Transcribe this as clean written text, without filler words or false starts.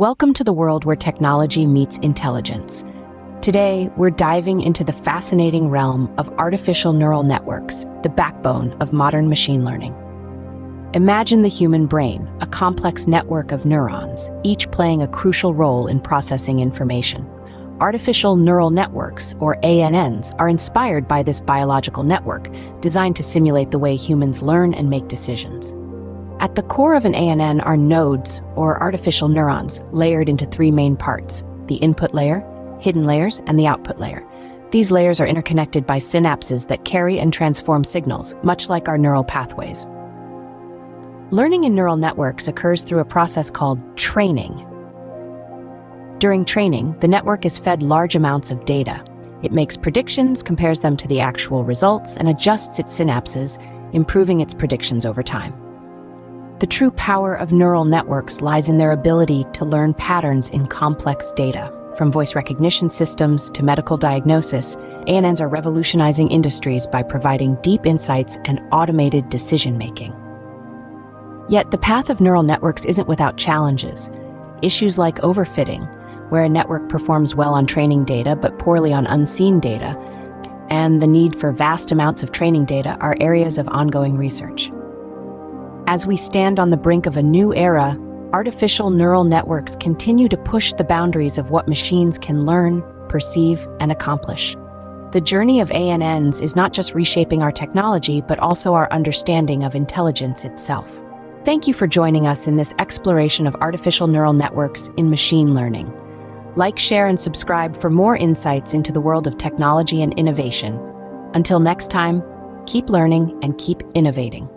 Welcome to the world where technology meets intelligence. Today, we're diving into the fascinating realm of artificial neural networks, the backbone of modern machine learning. Imagine the human brain, a complex network of neurons, each playing a crucial role in processing information. Artificial neural networks, or ANNs, are inspired by this biological network, designed to simulate the way humans learn and make decisions. At the core of an ANN are nodes, or artificial neurons, layered into three main parts: the input layer, hidden layers, and the output layer. These layers are interconnected by synapses that carry and transform signals, much like our neural pathways. Learning in neural networks occurs through a process called training. During training, the network is fed large amounts of data. It makes predictions, compares them to the actual results, and adjusts its synapses, improving its predictions over time. The true power of neural networks lies in their ability to learn patterns in complex data. From voice recognition systems to medical diagnosis, ANNs are revolutionizing industries by providing deep insights and automated decision-making. Yet the path of neural networks isn't without challenges. Issues like overfitting, where a network performs well on training data but poorly on unseen data, and the need for vast amounts of training data are areas of ongoing research. As we stand on the brink of a new era, artificial neural networks continue to push the boundaries of what machines can learn, perceive, and accomplish. The journey of ANNs is not just reshaping our technology, but also our understanding of intelligence itself. Thank you for joining us in this exploration of artificial neural networks in machine learning. Like, share, and subscribe for more insights into the world of technology and innovation. Until next time, keep learning and keep innovating.